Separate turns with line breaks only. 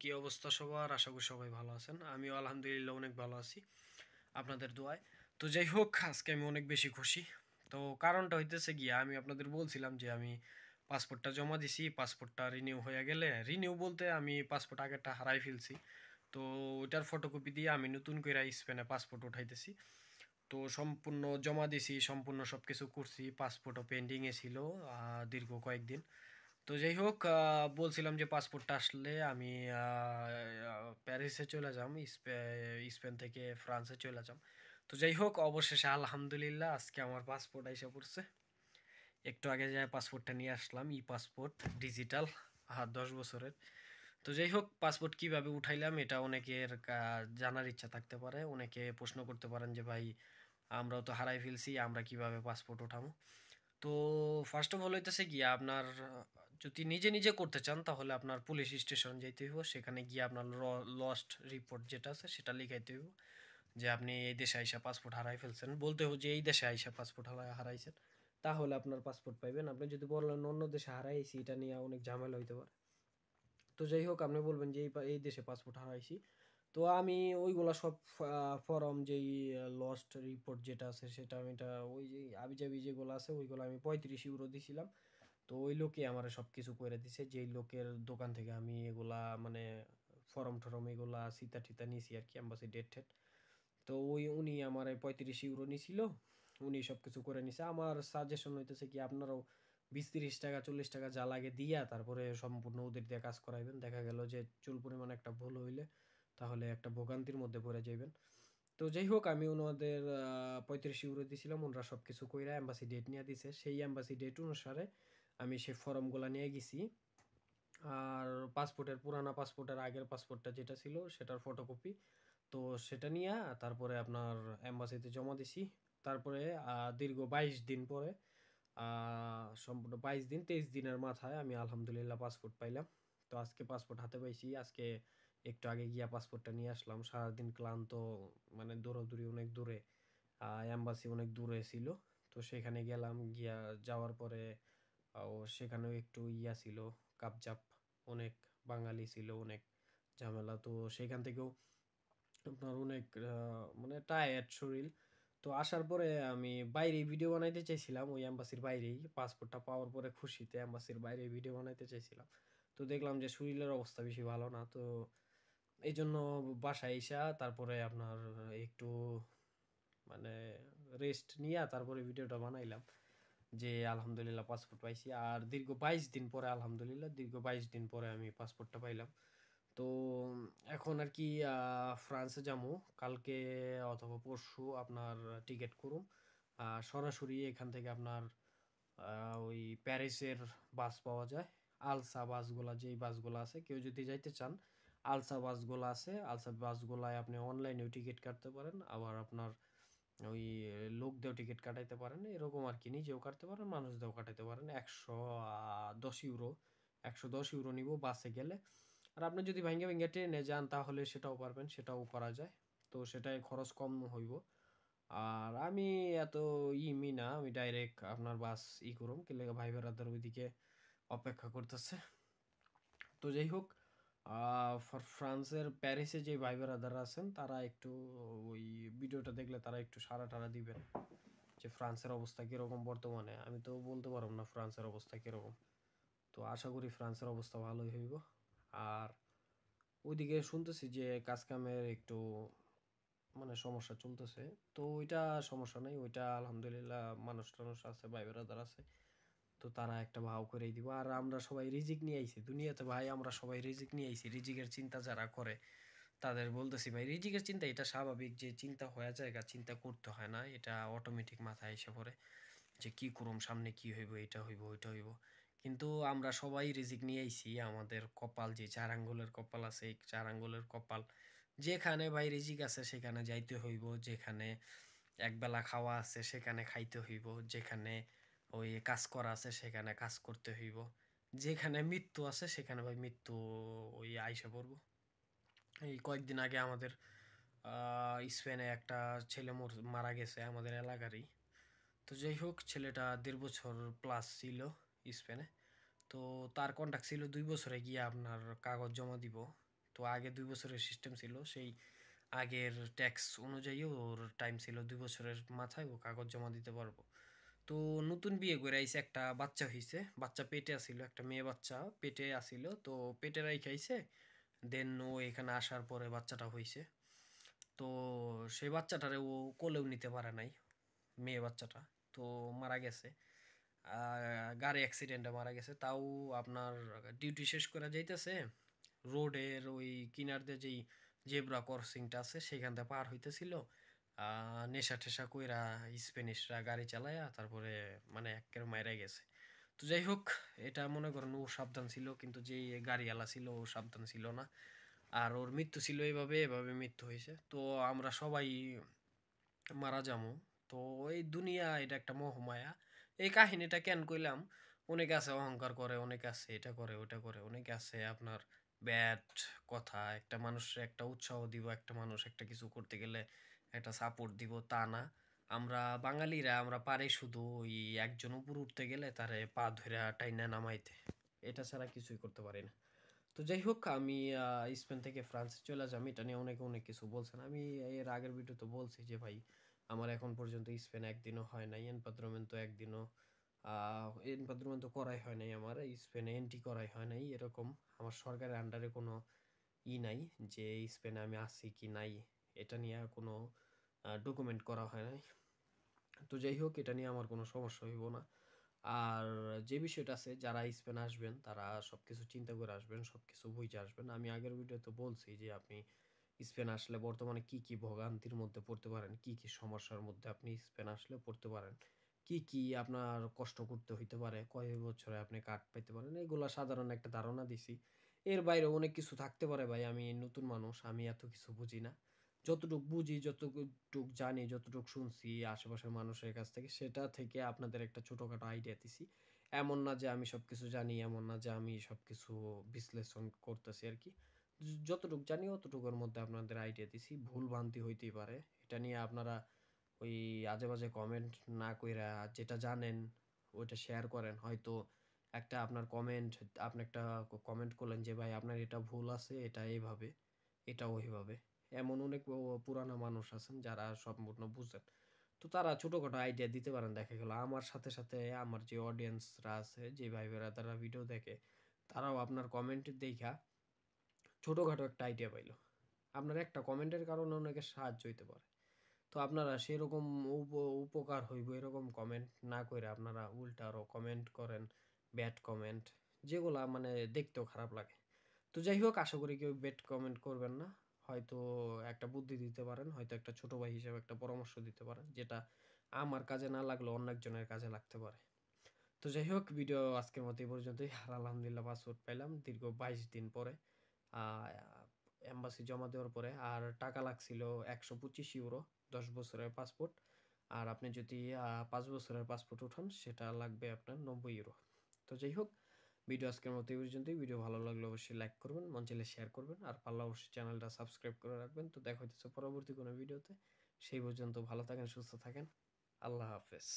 কি অবস্থা সবার? আশা করি সবাই ভালো আছেন। আমিও আলহামদুলিল্লাহ অনেক ভালো আছি আপনাদের দোয়ায়। তো যাই হোক, আজকে আমি অনেক বেশি খুশি। তো কারণটা হইতেছে গিয়ে আমি আপনাদের বলছিলাম যে আমি পাসপোর্টটা জমা দিছি। পাসপোর্টটা রিনিউ হয়ে গেলে, রিনিউ বলতে আমি পাসপোর্ট আগেরটা হারাই ফেলছি। তো ওইটার ফটোকপি দিয়ে আমি নতুন করে স্পেনে পাসপোর্ট উঠাইতেছি। তো সম্পূর্ণ জমা দিছি, সম্পূর্ণ সব কিছু করছি। পাসপোর্টও পেন্ডিংয়ে ছিল দীর্ঘ কয়েকদিন। তো যাই হোক, বলছিলাম যে পাসপোর্টটা আসলে আমি প্যারিসে চলে যাম, স্পেন থেকে ফ্রান্সে চলে যাম। তো যাই হোক, অবশেষে আলহামদুলিল্লাহ আজকে আমার পাসপোর্ট আইসা পড়ছে। একটু আগে যায় পাসপোর্টটা নিয়ে আসলাম, ই পাসপোর্ট ডিজিটাল, 10 বছরের। তো যাই হোক, পাসপোর্ট কিভাবে উঠাইলাম এটা অনেকের জানার ইচ্ছা থাকতে পারে। অনেকে প্রশ্ন করতে পারেন যে ভাই, আমরাও তো হারাই ফেলছি, আমরা কিভাবে পাসপোর্ট উঠামো? তো ফার্স্ট অফ অল হইতেছে গিয়ে আপনার যদি নিজে নিজে করতে চান তাহলে আপনার পুলিশ স্টেশন যাইতে হইব। সেখানে গিয়ে আপনার লস্ট রিপোর্ট যেটা আছে সেটা লিখাইতে হইব যে আপনি এই দেশে আইসা পাসপোর্ট হারাই ফেলছেন। বলতে হবে যে এই দেশে আইসা পাসপোর্ট হারাইছেন, তাহলে আপনার পাসপোর্ট পাইবেন। আপনি যদি বলেন অন্য দেশে হারাইছি, এটা নিয়ে অনেক ঝামেলা হইতে পারে। তো যাই হোক, আপনি বলবেন যে এই দেশে পাসপোর্ট হারাইছি। তো আমি ওইগুলা সব ফরম, যেই লস্ট রিপোর্ট যেটা আছে সেটা আমি, এটা ওই যে আবিজাবি যেগুলো আছে ওইগুলো আমি 35 ইউরো দিছিলাম। তো ওই লোকে আমার সব কিছু করে দিছে, যেই লোকের দোকান থেকে আমি এগুলা মানে ফরম টরম এগুলা সিতা টিতা নিছি আর কি, অ্যাম্বাসি ডেট টেট। তো উনি আমার 35 ইউরো নিছিল। উনি সব কিছু করে নিছে। আমার সাজেশন হইতেছে কি, আপনারাও 20-30 টাকা 40 টাকা যা লাগে দিয়া তারপরে সম্পূর্ণ ওদের দিয়ে কাজ করাইবেন। দেখা গেল যে চুল পরিমাণ একটা ভুল হইলে তাহলে একটা ভোগান্তির মধ্যে পড়ে যাইবেন। তো যাই হোক, আমি ওনাদের 35 ইউরো দিছিলাম। ওনারা সব কিছু কইরা অ্যাম্বাসি ডেট নিয়ে দিছে। সেই অ্যাম্বাসি ডেট অনুসারে আমি সেই ফর্মগুলা নিয়ে গেছি। আর পুরানা পাসপোর্টের আগের পাসপোর্টটা যেটা ছিল সেটার ফটোকপি, তো সেটা নিয়ে তারপরে আপনার এম্বাসিতে জমা দিছি। তারপরে দীর্ঘ 22 দিন পরে, সম্পূর্ণ 22 দিন 23 দিনের মাথায় আমি আলহামদুলিল্লাহ পাসপোর্ট পাইলাম। তো আজকে পাসপোর্ট হাতে পাইছি। আজকে একটু আগে গিয়া পাসপোর্টটা নিয়ে আসলাম। সারাদিন ক্লান্ত, মানে দৌড়াদৌড়ি অনেক দূরে, এম্বাসি অনেক দূরে ছিল। তো সেখানে গেলাম, গিয়া যাওয়ার পরে ও সেখানেও একটু ইয়া ছিল, কাপজাপ, অনেক বাঙালি ছিল, অনেক ঝামেলা। তো সেখান থেকেও আপনার অনেক মানে টায়ার্ড শরীর। তো আসার পরে আমি বাইরে ভিডিও বানাইতে চাইছিলাম, ওই অ্যাম্বাসির বাইরেই। পাসপোর্টটা পাওয়ার পরে খুশিতে অ্যাম্বাসির বাইরে ভিডিও বানাইতে চাইছিলাম। তো দেখলাম যে শরীরের অবস্থা বেশি ভালো না। তো এই জন্য বাসায় এসা তারপরে আপনার একটু মানে রেস্ট নিয়ে তারপরে ভিডিওটা বানাইলাম যে আলহামদুলিল্লাহ পাসপোর্ট পাইছি। আর দীর্ঘ 22 দিন পরে আমি পাসপোর্টটা পাইলাম। তো এখন আর কি ফ্রান্সে যাবো কালকে অথবা পরশু। আপনার টিকিট করুম সরাসরি এখান থেকে আপনার ওই প্যারিসের বাস পাওয়া যায়। আলসা বাসগুলা, যেই বাসগুলো আছে, কেউ যদি যাইতে চান আলসা বাসগুলো আছে। আলসা বাসগুলায় আপনি অনলাইনেও টিকিট কাটতে পারেন, আবার আপনার ওই লোক দিয়েও টিকিট কাটাইতে পারেন। এরকম আর কি, নিজেও কাটতে পারেন, মানুষ দিয়েও কাটাইতে পারেন। 110 ইউরো, 110 ইউরো নিব বাসে গেলে। আর আপনি যদি ভাঙ্গে ভাঙ্গে ট্রেনে যান তাহলে সেটাও পারবেন, সেটাও করা যায়। তো সেটাই খরচ কম হইব। আর আমি এত না, আমি ডাইরেক্ট আপনার বাস করুম কি লেগে, ভাই বেড়াদার ওইদিকে অপেক্ষা করতেছে। তো যাই হোক, ফ্রান্সের প্যারিসে যে ভাই বেড়াদাররা আছেন তারা একটু ওই ভিডিওটা দেখলে তারা একটু সাড়া টাড়া দিবেন যে ফ্রান্সের অবস্থা কিরকম বর্তমানে। আমি তো বলতে পারবো না ফ্রান্সের অবস্থা কিরকম। তো আশা করি ফ্রান্সের অবস্থা ভালোই হইব। আর ওইদিকে শুনতেছি যে কাজ কামের একটু মানে সমস্যা চলতেছে। তো ওইটা সমস্যা নাই, ওইটা আলহামদুলিল্লাহ মানুষ টানুষ আছে, ভাই বেড়াদার আছে। তো তারা একটা ভাও করেই দিব। আর আমরা সবাই রিজিক নিয়ে আইছি দুনিয়াতে ভাই, আমরা সবাই রিজিক নিয়ে আইছি। রিজিকের চিন্তা যারা করে তাদের বলতেছি ভাই, রিজিকের চিন্তা এটা স্বাভাবিক, যে চিন্তা হয়ে যায়, চিন্তা করতে হয় না, এটা অটোমেটিক মাথায় এসে পড়ে যে কি করুম, সামনে কি হইব, এটা হইব ওইটা হইব। কিন্তু আমরা সবাই রিজিক নিয়ে আইছি। আমাদের কপাল, যে 4 আঙ্গুলের কপাল আছে, এই 4 আঙ্গুলের কপাল, যেখানে ভাই রিজিক আছে সেখানে যাইতে হইব। যেখানে একবেলা খাওয়া আছে সেখানে খাইতে হইব। যেখানে ওই কাজ করা আছে সেখানে কাজ করতে হইব। যেখানে মৃত্যু আছে সেখানে ভাই মৃত্যু ওই আইসা পড়বো। এই কয়েকদিন আগে আমাদের স্পেনে একটা ছেলে মারা গেছে আমাদের এলাকারই। তো যাই হোক, ছেলেটা 1.5 বছর প্লাস ছিল স্পেনে। তো তার কন্ট্রাক্ট ছিল 2 বছরে গিয়ে আপনার কাগজ জমা দিব। তো আগে 2 বছরের সিস্টেম ছিল, সেই আগের ট্যাক্স অনুযায়ী ওর টাইম ছিল 2 বছরের মাথায় ও কাগজ জমা দিতে পারবো। তো নতুন বিয়ে করে আইছে, একটা বাচ্চা হইছে, বাচ্চা পেটে আসিল, একটা মেয়ে বাচ্চা পেটে আসিল, তো পেটে রাই খাইছে। দেন ও এখানে আসার পরে বাচ্চাটা হইছে। তো সেই বাচ্চাটারে ও কোলেও নিতে পারে নাই, মেয়ে বাচ্চাটা। তো মারা গেছে, গাড়ি অ্যাক্সিডেন্টে মারা গেছে। তাও আপনার ডিউটি শেষ করে যাইতেছে, রোডের ওই কিনার দিয়ে যেই জেব্রা ক্রসিংটা আছে সেখান থেকে পার হইতেছিল, নেশা টেশা কইরা স্প্যানিশরা গাড়ি চালায়া তারপরে মানে একের মাইরা গেছে। তো যাই হোক, এটা মনে করেন ও সাবধান ছিল, কিন্তু যে গাড়িওয়ালা ছিল ও সাবধান ছিল না। আর ওর মৃত্যু ছিল এভাবে এভাবে মৃত্যু হয়েছে। তো আমরা সবাই মারা যামু। তো এই দুনিয়া এটা একটা মোহমায়া। এই কাহিনীটা কেন কইলাম, অনেকে আছে অহংকার করে, অনেকে আছে এটা করে ওটা করে, অনেকে আছে আপনার ব্যাড কথা, একটা মানুষের একটা উৎসাহ দিব, একটা মানুষ একটা কিছু করতে গেলে একটা সাপোর্ট দিব, তা না। আমরা বাঙালিরা আমরা পারি শুধু ওই একজন উপর উঠতে গেলে তারে পা ধরে টাইনা নামাইতে, এটা ছাড়া কিছুই করতে পারি না। তো যাই হোক, আমি স্পেন থেকে ফ্রান্সে চলে যাবো, এটা নিয়ে অনেকে অনেক কিছু বলছেন। আমি এর আগের ভিডিওতে বলছি যে ভাই আমার এখন পর্যন্ত স্পেন একদিনও হয় নাই, এনপাদ্রমেন্ট একদিনও এনপাদ্রমেন্ট করাই হয় নাই, আমার স্পেনে এন্ট্রি করাই হয় নাই এরকম। আমার সরকারের আন্ডারে কোনো নাই যে স্পেনে আমি আছি কি নাই, এটা নিয়ে কোনো ডকুমেন্ট করা হয় নাই। তো যাই হোক, এটা নিয়ে আমার কোনো সমস্যা হইব না। আর যে বিষয়টা আছে, যারা স্পেন আসবেন তারা সবকিছু চিন্তা করে আসবেন, সবকিছু বুঝে আসবেন। আমি আগের ভিডিওতে বলছি যে আপনি স্পেন আসলে বর্তমানে কি কি ভোগান্তির মধ্যে পড়তে পারেন, কি কি সমস্যার মধ্যে আপনি স্পেন আসলে পড়তে পারেন, কি কি আপনার কষ্ট করতে হইতে পারে, কয় বছরে আপনি কার্ড পাইতে পারেন, এগুলা সাধারণ একটা ধারণা দিছি। এর বাইরে অনেক কিছু থাকতে পারে ভাই, আমি নতুন মানুষ, আমি এত কিছু বুঝি না। যতটুক বুঝি, যতটুক জানি, যতটুক শুনছি আশেপাশের মানুষের কাছ থেকে, সেটা থেকে আপনাদের একটা ছোটখাটো আইডিয়া দিছি। এমন না যে আমি সবকিছু জানি, এমন না যে আমি সবকিছু বিশ্লেষণ করতেছি আর কি। যতটুক জানি অতটুকুর মধ্যে আপনাদের আইডিয়া দিছি, ভুল ভ্রান্তি হইতেই পারে। এটা নিয়ে আপনারা ওই আজে বাজে কমেন্ট না কইরা যেটা জানেন ওইটা শেয়ার করেন। হয়তো একটা আপনার কমেন্ট, আপনি একটা কমেন্ট করলেন যে ভাই আপনার এটা ভুল আছে, এটা এইভাবে, এটা ওইভাবে। এমন অনেক পুরানো মানুষ আছেন যারা সম্পূর্ণ বুঝেন। তো তারা ছোটখাটো আইডিয়া দিতে পারেন। দেখা গেল আমার সাথে সাথে আমার যে অডিয়েন্সরা আছে, যে ভাই বেড়াদাররা ভিডিও দেখে, তারাও আপনার কমেন্ট দেখা ছোটখাটো একটা আইডিয়া পাইলো। আপনার একটা কমেন্টের কারণে অনেকের সাহায্য হইতে পারে। তো আপনারা সেরকম উপকার হইব এরকম কমেন্ট না কইরা আপনারা উল্টা আরো কমেন্ট করেন, ব্যাড কমেন্ট, যেগুলা মানে দেখতেও খারাপ লাগে। তো যাই হোক, আশা করি কেউ ব্যাড কমেন্ট করবেন না। হয়তো একটা বুদ্ধি দিতে পারেন, হয়তো একটা ছোট ভাই হিসেবে একটা পরামর্শ দিতে পারেন, যেটা আমার কাজে না লাগলেও অন্য একজনের কাজে লাগতে পারে। তো যাই হোক, ভিডিও আজকের মতো এই পর্যন্তই। আর আলহামদুলিল্লাহ পাসপোর্ট পাইলাম দীর্ঘ 22 দিন পরে, এম্বাসি জমা দেওয়ার পরে। আর টাকা লাগছিল 125 ইউরো, 10 বছরের পাসপোর্ট। আর আপনি যদি 5 বছরের পাসপোর্ট উঠান সেটা লাগবে আপনার 90 ইউরো। তো যাই হোক, ভিডিও আজকের মতো এই পর্যন্তই। ভিডিও ভালো লাগলে অবশ্যই লাইক করবেন, মন চাইলে শেয়ার করবেন, আর পারলে অবশ্যই চ্যানেলটা সাবস্ক্রাইব করে রাখবেন। তো দেখা হইতেছে পরবর্তী কোনো ভিডিওতে। সেই পর্যন্ত ভালো থাকেন, সুস্থ থাকেন, আল্লাহ হাফেজ।